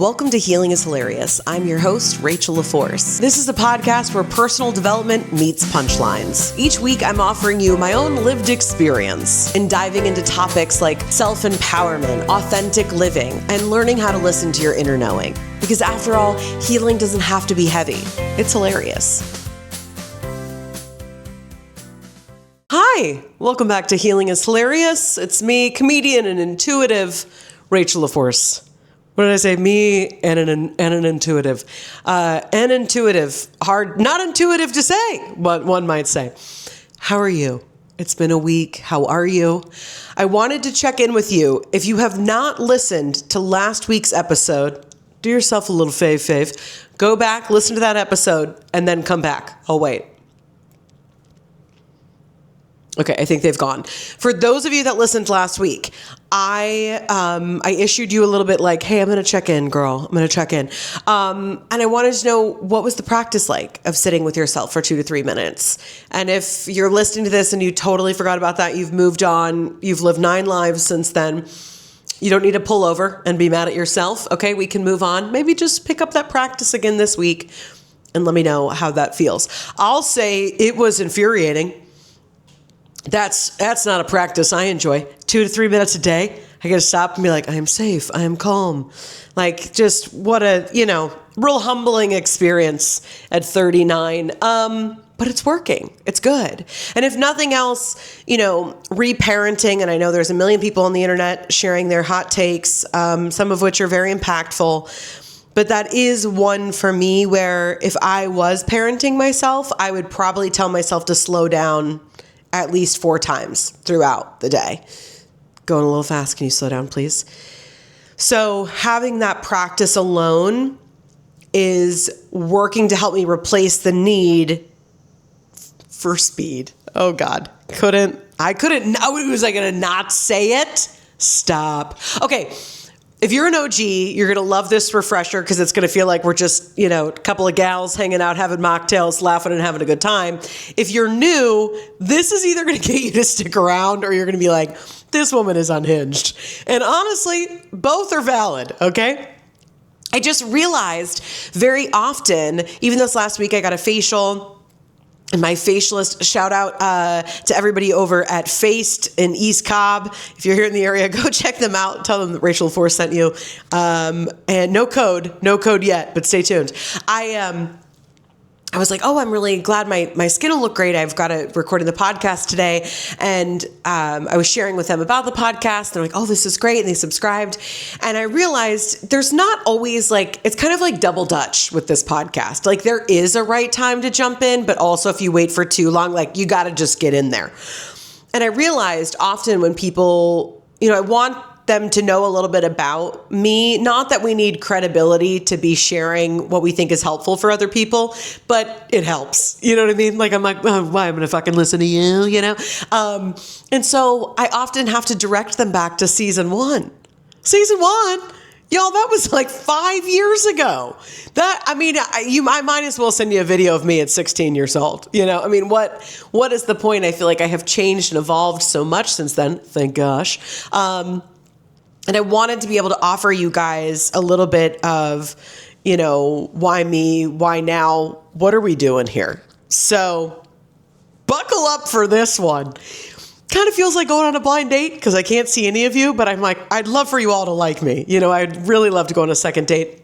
Welcome to Healing is Hilarious. I'm your host, Rachel LaForce. This is a podcast where personal development meets punchlines. Each week, I'm offering you my own lived experience in diving into topics like self-empowerment, authentic living, and learning how to listen to your inner knowing. Because after all, healing doesn't have to be heavy. It's hilarious. Hi, welcome back to Healing is Hilarious. It's me, comedian and intuitive, Rachel LaForce. What did I say? Me and an intuitive. An intuitive. Hard, not intuitive to say, but one might say. How are you? It's been a week. How are you? I wanted to check in with you. If you have not listened to last week's episode, do yourself a little fave. Go back, listen to that episode, and then come back. I'll wait. Okay, I think they've gone. For those of you that listened last week, I issued you a little bit like, hey, I'm going to check in, girl. I'm going to check in. And I wanted to know, what was the practice like of sitting with yourself for 2 to 3 minutes? And if you're listening to this and you totally forgot about that, you've moved on, you've lived 9 lives since then, you don't need to pull over and be mad at yourself. Okay, we can move on. Maybe just pick up that practice again this week and let me know how that feels. I'll say it was infuriating. That's not a practice I enjoy. 2 to 3 minutes a day. I got to stop and be like, I am safe. I am calm. Like, just what a, real humbling experience at 39. But it's working. It's good. And if nothing else, reparenting, and I know there's a million people on the internet sharing their hot takes, some of which are very impactful. But that is one for me where if I was parenting myself, I would probably tell myself to slow down at least 4 times throughout the day. Going a little fast. Can you slow down, please? So having that practice alone is working to help me replace the need for speed. Oh God. I couldn't. Was I going to not say it? Stop. Okay. If you're an OG, you're going to love this refresher because it's going to feel like we're just, a couple of gals hanging out, having mocktails, laughing and having a good time. If you're new, this is either going to get you to stick around or you're going to be like, this woman is unhinged. And honestly, both are valid, okay? I just realized very often, even this last week, I got a facial. And my facialist, shout out to everybody over at Faced in East Cobb. If you're here in the area, go check them out. Tell them that Rachel LaForce sent you. And no code yet, but stay tuned. I was like, oh, I'm really glad my skin will look great. I've got to recording the podcast today. And I was sharing with them about the podcast. They're like, oh, this is great. And they subscribed. And I realized there's not always it's kind of like double Dutch with this podcast. Like there is a right time to jump in, but also if you wait for too long, you got to just get in there. And I realized often when people, I want them to know a little bit about me. Not that we need credibility to be sharing what we think is helpful for other people, but it helps. You know what I mean? I'm like, oh, why am I going to fucking listen to you? And so I often have to direct them back to season 1. Season 1, y'all, that was 5 years ago. I might as well send you a video of me at 16 years old. What is the point? I feel like I have changed and evolved so much since then. Thank gosh. And I wanted to be able to offer you guys a little bit of, why me, why now, what are we doing here? So buckle up for this one. Kind of feels like going on a blind date because I can't see any of you, but I'm like, I'd love for you all to like me. I'd really love to go on a second date.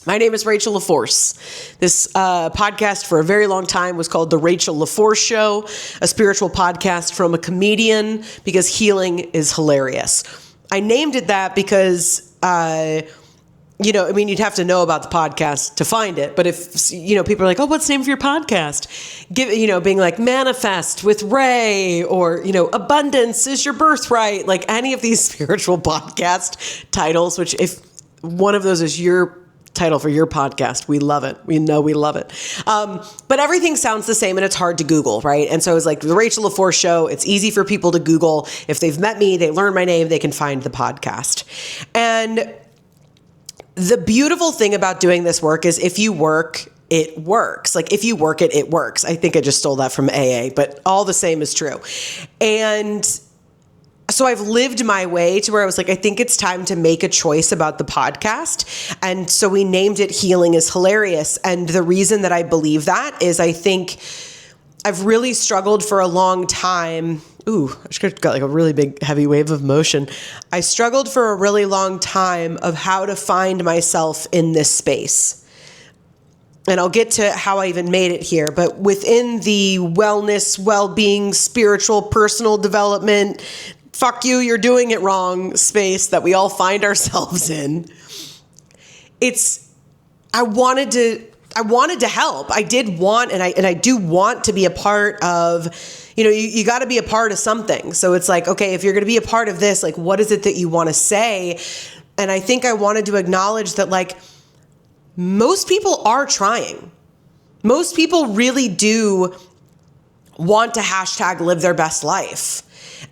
My name is Rachel LaForce. This podcast for a very long time was called The Rachel LaForce Show, a spiritual podcast from a comedian because healing is hilarious. I named it that because, you'd have to know about the podcast to find it. But if, people are like, oh, what's the name of your podcast? Being like Manifest with Ray or, Abundance is your birthright. Like any of these spiritual podcast titles, which if one of those is your title for your podcast, we love it. We know we love it. But everything sounds the same and it's hard to Google, right? And so it's like the Rachel LaForce Show. It's easy for people to Google. If they've met me, they learn my name, they can find the podcast. And the beautiful thing about doing this work is if you work, it works. If you work it, it works. I think I just stole that from AA, but all the same is true. And so I've lived my way to where I was like, I think it's time to make a choice about the podcast. And so we named it Healing is Hilarious. And the reason that I believe that is I think I've really struggled for a long time. Ooh, I just got like a really big heavy wave of emotion. I struggled for a really long time of how to find myself in this space. And I'll get to how I even made it here, but within the wellness, well-being, spiritual, personal development, fuck you, you're doing it wrong space that we all find ourselves in. I wanted to help. I did want, and I do want to be a part of, you got to be a part of something. So it's like, okay, if you're going to be a part of this, like, what is it that you want to say? And I think I wanted to acknowledge that, like, most people are trying. Most people really do want to hashtag live their best life.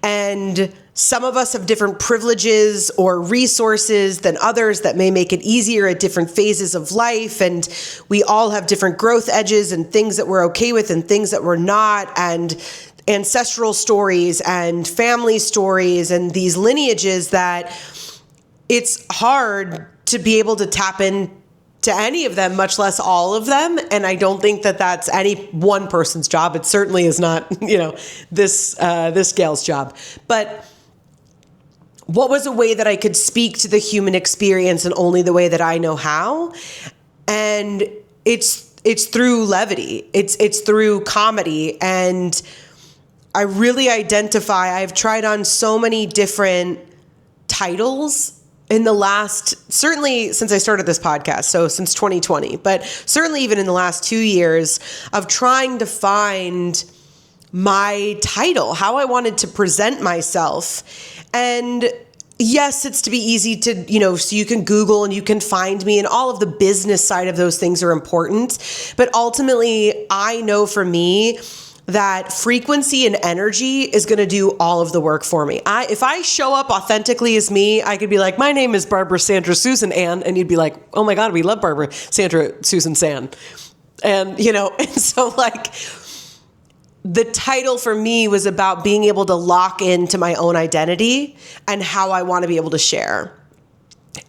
And some of us have different privileges or resources than others that may make it easier at different phases of life. And we all have different growth edges and things that we're okay with and things that we're not, and ancestral stories and family stories and these lineages that it's hard to be able to tap in to any of them, much less all of them. And I don't think that that's any one person's job. It certainly is not, this gal's job. But what was a way that I could speak to the human experience in only the way that I know how? And it's through levity. It's through comedy. And I really I've tried on so many different titles in the last, certainly since I started this podcast, so since 2020, but certainly even in the last 2 years of trying to find my title, how I wanted to present myself. And yes, it's to be easy to, so you can Google and you can find me, and all of the business side of those things are important. But ultimately, I know for me, that frequency and energy is going to do all of the work for me. If I show up authentically as me, I could be like, my name is Barbara Sandra Susan Ann, and you'd be like, oh my God, we love Barbara Sandra Susan San. And, and so like the title for me was about being able to lock into my own identity and how I want to be able to share.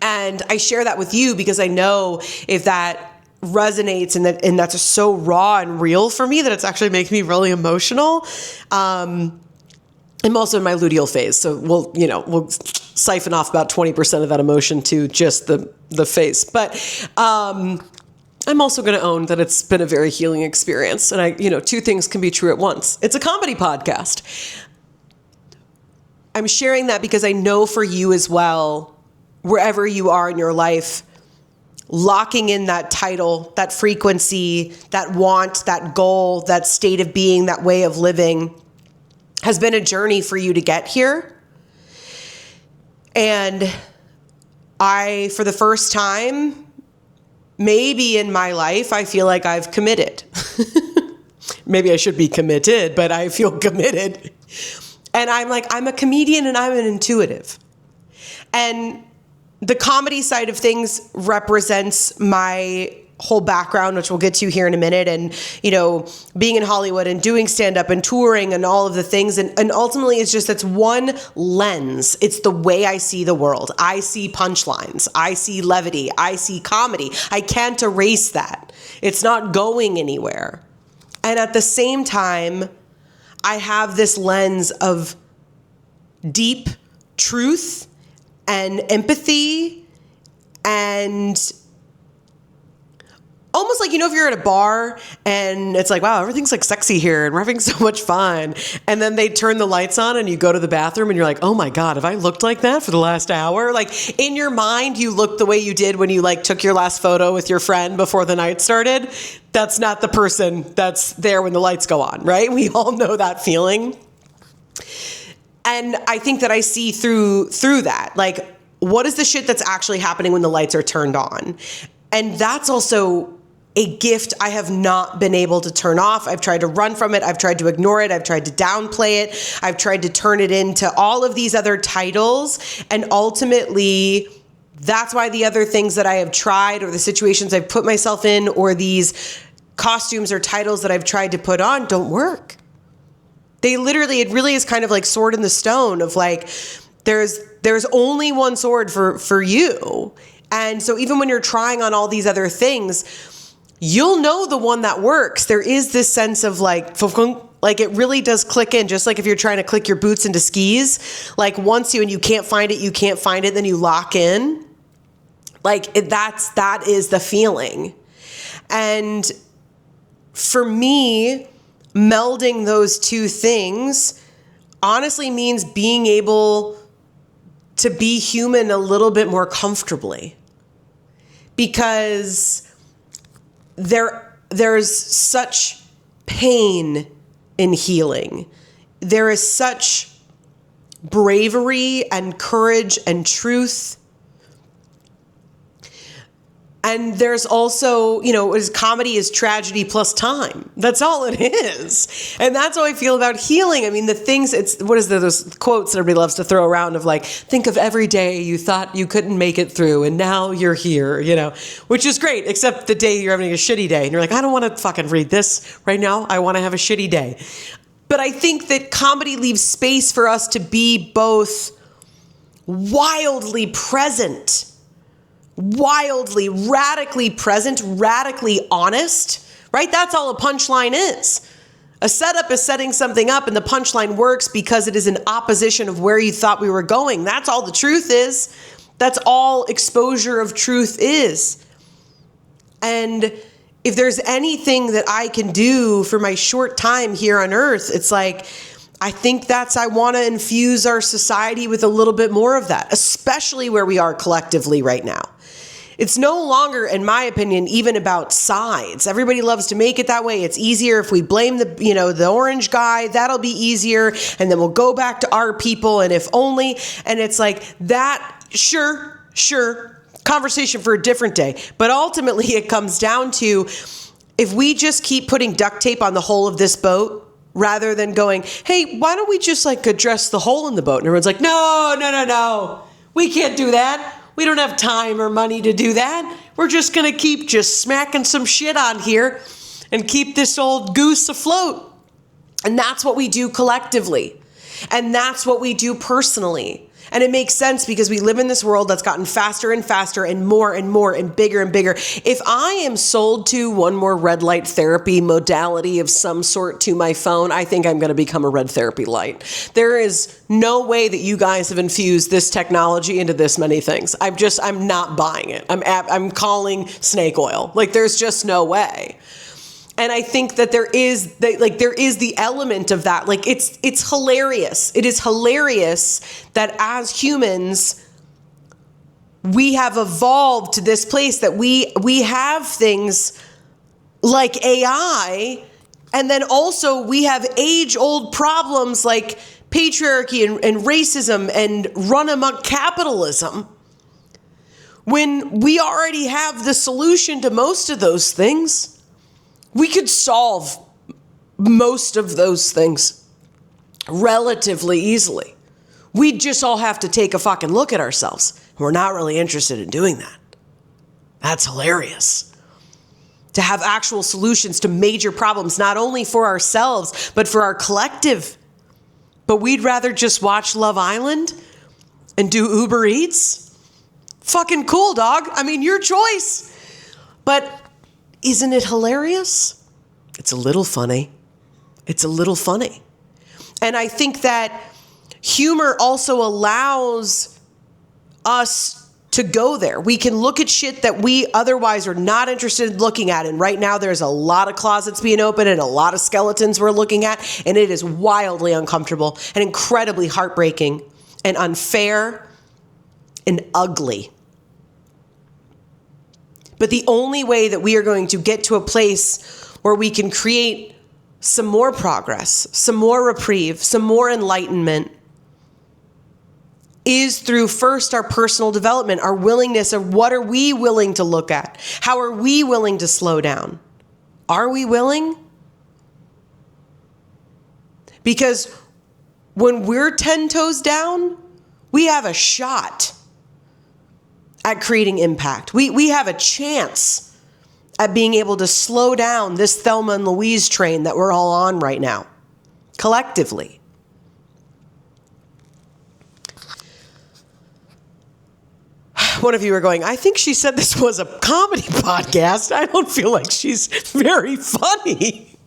And I share that with you because I know if that resonates and that's so raw and real for me that it's actually making me really emotional. I'm also in my luteal phase, so we'll siphon off about 20% of that emotion to just the face. But I'm also going to own that it's been a very healing experience, and two things can be true at once. It's a comedy podcast. I'm sharing that because I know for you as well, wherever you are in your life, locking in that title, that frequency, that want, that goal, that state of being, that way of living has been a journey for you to get here. And I, for the first time, maybe in my life, I feel like I've committed. Maybe I should be committed, but I feel committed. And I'm a comedian and I'm an intuitive. And the comedy side of things represents my whole background, which we'll get to here in a minute. And, being in Hollywood and doing stand-up and touring and all of the things. And ultimately it's one lens. It's the way I see the world. I see punchlines. I see levity. I see comedy. I can't erase that. It's not going anywhere. And at the same time, I have this lens of deep truth and empathy, and almost like, if you're at a bar and it's like, wow, everything's like sexy here and we're having so much fun. And then they turn the lights on and you go to the bathroom and you're like, oh my God, have I looked like that for the last hour? Like in your mind, you look the way you did when you took your last photo with your friend before the night started. That's not the person that's there when the lights go on, right? We all know that feeling. And I think that I see through that, what is the shit that's actually happening when the lights are turned on? And that's also a gift I have not been able to turn off. I've tried to run from it. I've tried to ignore it. I've tried to downplay it. I've tried to turn it into all of these other titles. And ultimately, that's why the other things that I have tried, or the situations I've put myself in, or these costumes or titles that I've tried to put on don't work. They literally, it really is kind of like Sword in the Stone of like, there's only one sword for you. And so even when you're trying on all these other things, you'll know the one that works. There is this sense of like it really does click in, just like if you're trying to click your boots into skis, like once you can't find it, then you lock in. Like that is the feeling. And for me, melding those two things honestly means being able to be human a little bit more comfortably, because there's such pain in healing. There is such bravery and courage and truth. And there's also, comedy is tragedy plus time. That's all it is. And that's how I feel about healing. I mean, those quotes that everybody loves to throw around of like, think of every day you thought you couldn't make it through and now you're here, which is great, except the day you're having a shitty day. And you're like, I don't want to fucking read this right now. I want to have a shitty day. But I think that comedy leaves space for us to be both wildly present, wildly, radically present, radically honest, right? That's all a punchline is. A setup is setting something up and the punchline works because it is in opposition of where you thought we were going. That's all the truth is. That's all exposure of truth is. And if there's anything that I can do for my short time here on earth, it's like, I think I want to infuse our society with a little bit more of that, especially where we are collectively right now. It's no longer, in my opinion, even about sides. Everybody loves to make it that way. It's easier if we blame the orange guy, that'll be easier. And then we'll go back to our people and if only. And it's like that, sure, conversation for a different day. But ultimately it comes down to, if we just keep putting duct tape on the hull of this boat, rather than going, hey, why don't we just like address the hole in the boat? And everyone's like, no, we can't do that. We don't have time or money to do that. We're just going to keep just smacking some shit on here and keep this old goose afloat. And that's what we do collectively. And that's what we do personally. And it makes sense because we live in this world that's gotten faster and faster and more and bigger and bigger. If I am sold to one more red light therapy modality of some sort to my phone, I think I'm going to become a red therapy light. There is no way that you guys have infused this technology into this many things. I'm not buying it. I'm calling snake oil. Like there's just no way. And I think that there is the element of that. Like it's hilarious. It is hilarious that as humans, we have evolved to this place that we have things like AI, and then also we have age-old problems like patriarchy and racism and run-amok capitalism, when we already have the solution to most of those things. We could solve most of those things relatively easily. We just all have to take a fucking look at ourselves. We're not really interested in doing that. That's hilarious. To have actual solutions to major problems, not only for ourselves, but for our collective. But we'd rather just watch Love Island and do Uber Eats? Fucking cool, dog. I mean, your choice. But isn't it hilarious? It's a little funny. And I think that humor also allows us to go there. We can look at shit that we otherwise are not interested in looking at. And right now there's a lot of closets being open and a lot of skeletons we're looking at. And it is wildly uncomfortable and incredibly heartbreaking and unfair and ugly. But the only way that we are going to get to a place where we can create some more progress, some more reprieve, some more enlightenment is through first our personal development, our willingness of what are we willing to look at? How are we willing to slow down? Are we willing? Because when we're 10 toes down, we have a shot at creating impact. We have a chance at being able to slow down this Thelma and Louise train that we're all on right now. collectively. One of you are going, I think she said this was a comedy podcast. I don't feel like she's very funny.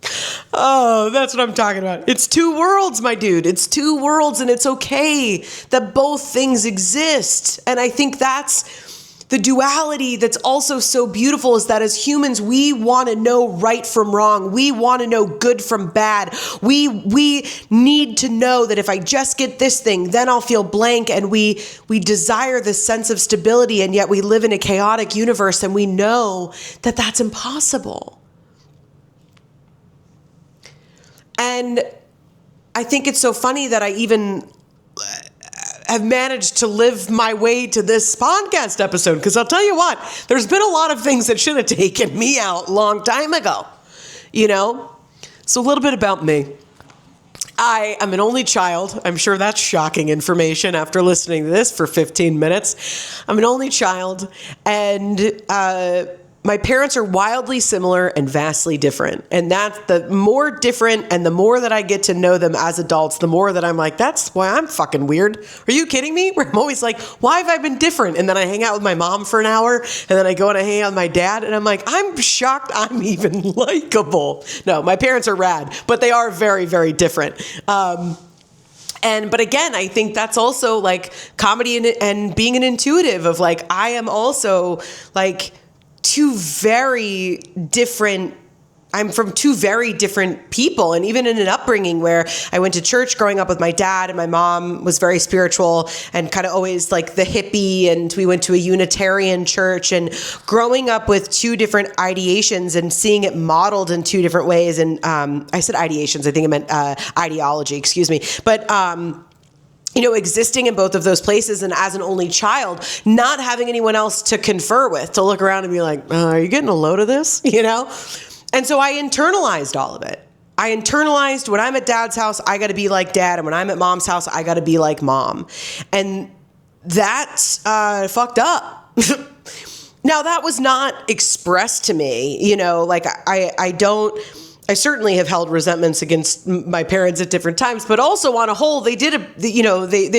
Oh, that's what I'm talking about. It's two worlds, my dude. It's two worlds, and it's okay that both things exist. And I think that's the duality that's also so beautiful, is that as humans, we want to know right from wrong. We want to know good from bad. We need to know that if I just get this thing, then I'll feel blank. And we desire this sense of stability, and yet we live in a chaotic universe, and we know that that's impossible. And I think it's so funny that I even have managed to live my way to this podcast episode, because I'll tell you what, there's been a lot of things that should have taken me out a long time ago, you know? So a little bit about me. I am an only child. I'm sure that's shocking information after listening to this for 15 minutes. I'm an only child, and my parents are wildly similar and vastly different. And that's the more different, and the more that I get to know them as adults, the more that I'm like, that's why I'm fucking weird. Are you kidding me? I'm always like, why have I been different? And then I hang out with my mom for an hour, and then I go and I hang out with my dad, and I'm like, I'm shocked I'm even likable. No, my parents are rad, but they are very, very different. But again, I think that's also like comedy and being an intuitive of like, I am also like, I'm from two very different people. And even in an upbringing where I went to church growing up with my dad, and my mom was very spiritual and kind of always like the hippie, and we went to a Unitarian church, and growing up with two different ideations and seeing it modeled in two different ways. And I said ideations, I think I meant ideology, excuse me. But existing in both of those places, and as an only child, not having anyone else to confer with, to look around and be like, are you getting a load of this? And so I internalized all of it. I internalized, when I'm at dad's house, I got to be like dad. And when I'm at mom's house, I got to be like mom. And that's fucked up. Now, that was not expressed to me, like I certainly have held resentments against my parents at different times, but also on a whole, they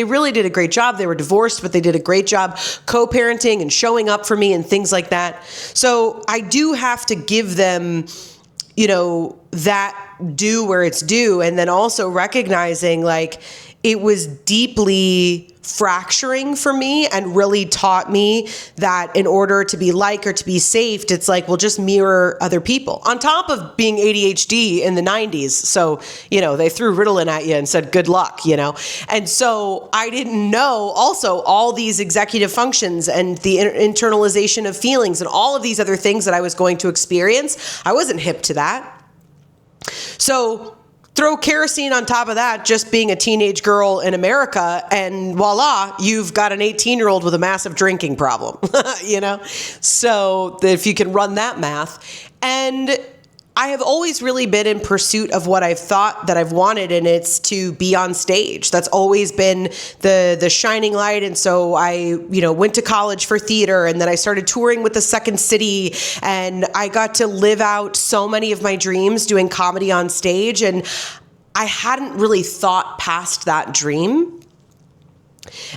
really did a great job. They were divorced, but they did a great job co-parenting and showing up for me and things like that. So I do have to give them, that due where it's due. And then also recognizing like it was deeply fracturing for me, and really taught me that in order to be like or to be safe, it's like, well, just mirror other people, on top of being ADHD in the 90s. So, they threw Ritalin at you and said, good luck, And so I didn't know also all these executive functions and the internalization of feelings and all of these other things that I was going to experience. I wasn't hip to that. So throw kerosene on top of that, just being a teenage girl in America, and voila, you've got an 18-year-old with a massive drinking problem, So if you can run that math. And I have always really been in pursuit of what I've thought that I've wanted, and it's to be on stage. That's always been the shining light. And so I, went to college for theater, and then I started touring with the Second City, and I got to live out so many of my dreams doing comedy on stage. And I hadn't really thought past that dream.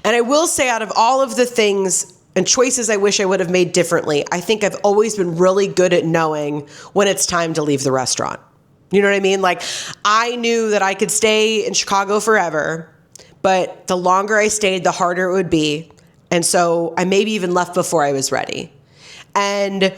And I will say, out of all of the things and choices I wish I would have made differently, I think I've always been really good at knowing when it's time to leave the restaurant. You know what I mean? Like, I knew that I could stay in Chicago forever, but the longer I stayed, the harder it would be. And so I maybe even left before I was ready. And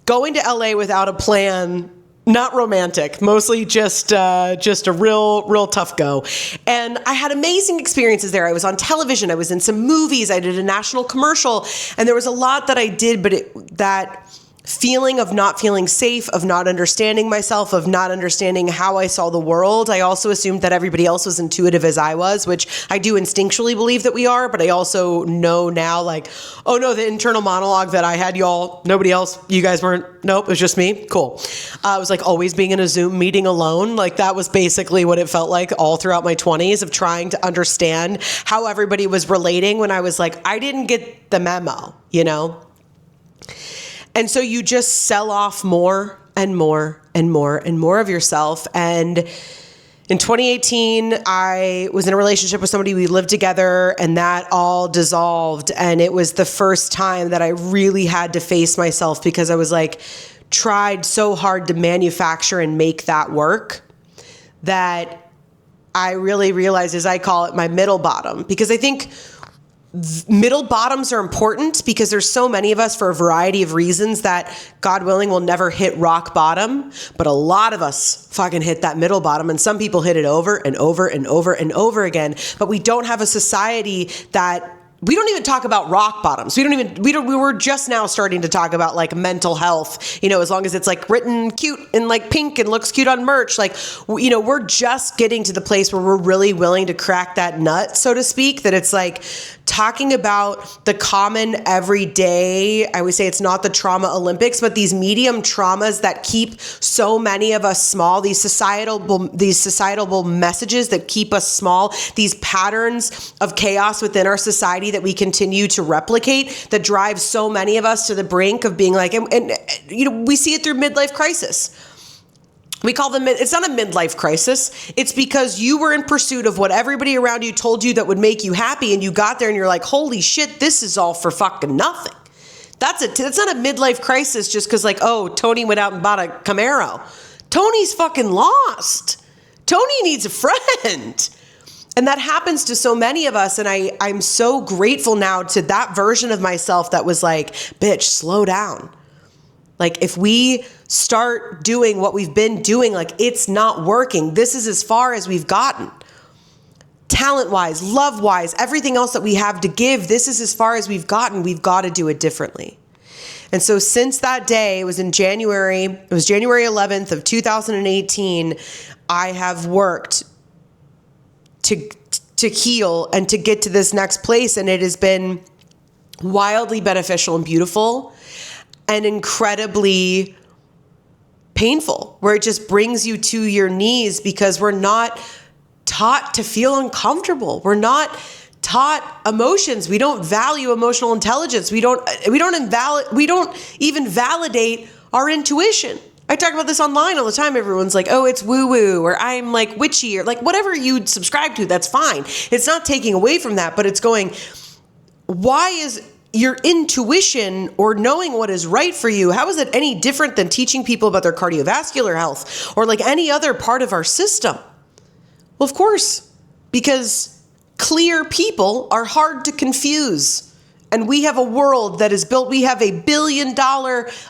going to LA without a plan, not romantic, mostly just a real tough go. And I had amazing experiences there. I was on television. I was in some movies. I did a national commercial, and there was a lot that I did, but that feeling of not feeling safe, of not understanding myself, of not understanding how I saw the world. I also assumed that everybody else was intuitive as I was, which I do instinctually believe that we are, but I also know now, like, oh no, the internal monologue that I had, y'all, nobody else, you guys weren't, nope, it was just me, cool. I was like always being in a Zoom meeting alone. Like, that was basically what it felt like all throughout my 20s, of trying to understand how everybody was relating, when I was like, I didn't get the memo, And so you just sell off more and more and more and more of yourself. And In 2018, I was in a relationship with somebody. We lived together, and that all dissolved. And it was the first time that I really had to face myself, because I was like, tried so hard to manufacture and make that work, that I really realized, as I call it, my middle bottom. Because I think middle bottoms are important, because there's so many of us, for a variety of reasons, that God willing will never hit rock bottom. But a lot of us fucking hit that middle bottom, and some people hit it over and over and over and over again. But we don't have a society that, we don't even talk about rock bottoms. We were just now starting to talk about like mental health, as long as it's like written cute and like pink and looks cute on merch. Like, we're just getting to the place where we're really willing to crack that nut, so to speak, that it's like talking about the common everyday. I would say it's not the trauma Olympics, but these medium traumas that keep so many of us small, these societal messages that keep us small, these patterns of chaos within our society that we continue to replicate, that drive so many of us to the brink of being like, and we see it through midlife crisis. We call them, it's not a midlife crisis. It's because you were in pursuit of what everybody around you told you that would make you happy. And you got there and you're like, holy shit, this is all for fucking nothing. That's not a midlife crisis just because like, oh, Tony went out and bought a Camaro. Tony's fucking lost. Tony needs a friend. And that happens to so many of us. And I'm so grateful now to that version of myself that was like, bitch, slow down. Like, if we start doing what we've been doing, like, it's not working. This is as far as we've gotten. Talent-wise, love-wise, everything else that we have to give, this is as far as we've gotten. We've got to do it differently. And so since that day, it was January 11th of 2018, I have worked to heal and to get to this next place. And it has been wildly beneficial and beautiful, and incredibly painful, where it just brings you to your knees, because we're not taught to feel uncomfortable. We're not taught emotions. We don't value emotional intelligence. We don't even validate our intuition. I talk about this online all the time. Everyone's like, oh, it's woo-woo, or I'm like witchy, or like whatever you subscribe to, that's fine. It's not taking away from that, but it's going, why is your intuition or knowing what is right for you, how is it any different than teaching people about their cardiovascular health or like any other part of our system? Well, of course, because clear people are hard to confuse. And we have a world that is built, we have a $1 billion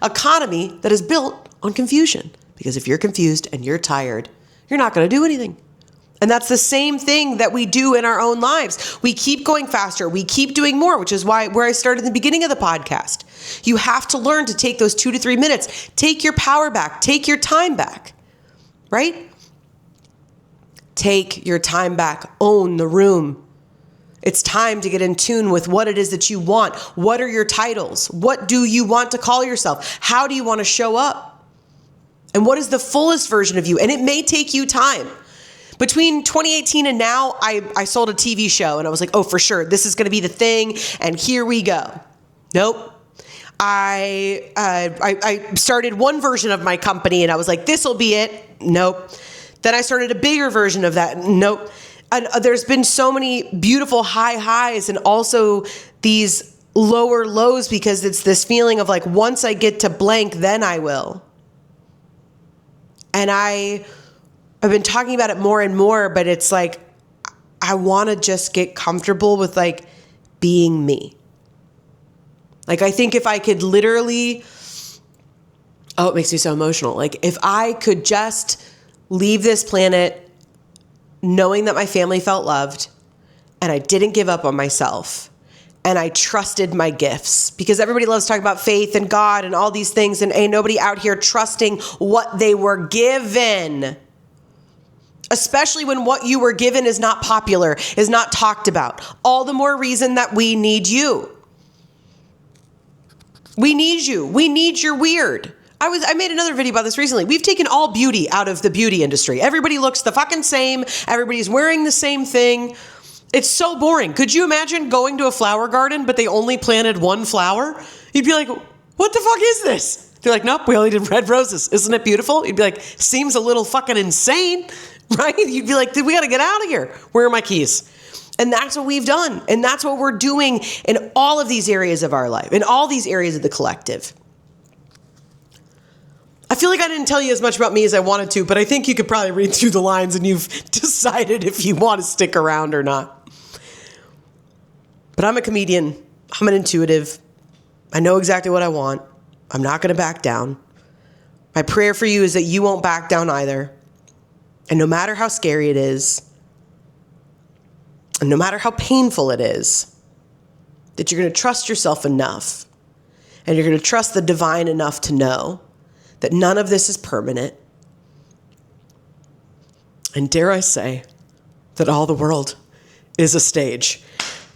economy that is built on confusion. Because if you're confused and you're tired, you're not going to do anything. And that's the same thing that we do in our own lives. We keep going faster. We keep doing more, which is where I started in the beginning of the podcast. You have to learn to take those 2 to 3 minutes. Take your power back. Take your time back, right? Take your time back. Own the room. It's time to get in tune with what it is that you want. What are your titles? What do you want to call yourself? How do you want to show up? And what is the fullest version of you? And it may take you time. Between 2018 and now, I sold a TV show, and I was like, oh, for sure, this is going to be the thing, and here we go. Nope. I started one version of my company, and I was like, this will be it. Nope. Then I started a bigger version of that. Nope. And there's been so many beautiful high highs and also these lower lows, because it's this feeling of like, once I get to blank, then I will. And I've been talking about it more and more, but it's like, I want to just get comfortable with like being me. Like, I think if I could literally, oh, it makes me so emotional. Like, if I could just leave this planet knowing that my family felt loved, and I didn't give up on myself, and I trusted my gifts, because everybody loves talking about faith and God and all these things, and ain't nobody out here trusting what they were given. Especially when what you were given is not popular, is not talked about. All the more reason that we need you. We need you. We need your weird. I made another video about this recently. We've taken all beauty out of the beauty industry. Everybody looks the fucking same. Everybody's wearing the same thing. It's so boring. Could you imagine going to a flower garden, but they only planted one flower? You'd be like, what the fuck is this? They're like, nope, we only did red roses. Isn't it beautiful? You'd be like, seems a little fucking insane. right? You'd be like, we got to get out of here. Where are my keys? And that's what we've done. And that's what we're doing in all of these areas of our life, in all these areas of the collective. I feel like I didn't tell you as much about me as I wanted to, but I think you could probably read through the lines and you've decided if you want to stick around or not. But I'm a comedian. I'm an intuitive. I know exactly what I want. I'm not going to back down. My prayer for you is that you won't back down either. And no matter how scary it is, and no matter how painful it is, that you're going to trust yourself enough, and you're going to trust the divine enough to know that none of this is permanent. And dare I say that all the world is a stage.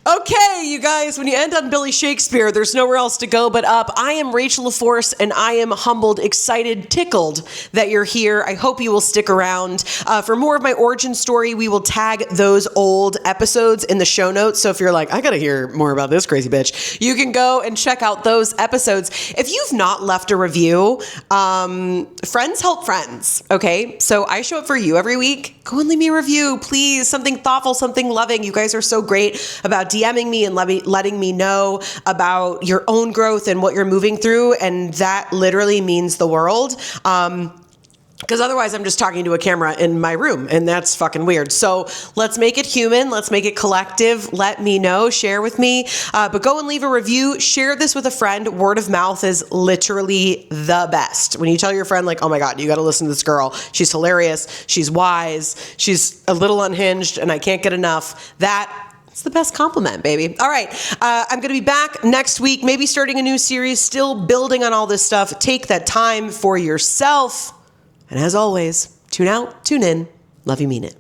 Okay, you guys, when you end on Billy Shakespeare, there's nowhere else to go but up. I am Rachel LaForce, and I am humbled, excited, tickled that you're here. I hope you will stick around. For more of my origin story, we will tag those old episodes in the show notes. So if you're like, I got to hear more about this crazy bitch, you can go and check out those episodes. If you've not left a review, friends help friends, okay? So I show up for you every week. Go and leave me a review, please. Something thoughtful, something loving. You guys are so great about DMing me and letting me know about your own growth and what you're moving through. And that literally means the world. Because otherwise I'm just talking to a camera in my room, and that's fucking weird. So let's make it human. Let's make it collective. Let me know. Share with me. But go and leave a review. Share this with a friend. Word of mouth is literally the best. When you tell your friend, like, oh my God, you got to listen to this girl. She's hilarious. She's wise. She's a little unhinged, and I can't get enough. It's the best compliment, baby. All right. I'm going to be back next week, maybe starting a new series, still building on all this stuff. Take that time for yourself. And as always, tune out, tune in. Love you, mean it.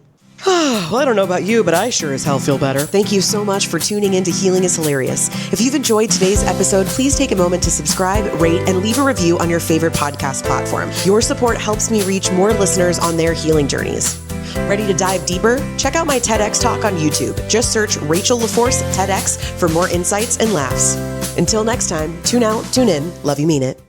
Well, I don't know about you, but I sure as hell feel better. Thank you so much for tuning in to Healing is Hilarious. If you've enjoyed today's episode, please take a moment to subscribe, rate, and leave a review on your favorite podcast platform. Your support helps me reach more listeners on their healing journeys. Ready to dive deeper? Check out my TEDx talk on YouTube. Just search Rachel LaForce TEDx for more insights and laughs. Until next time, tune out, tune in. Love you, mean it.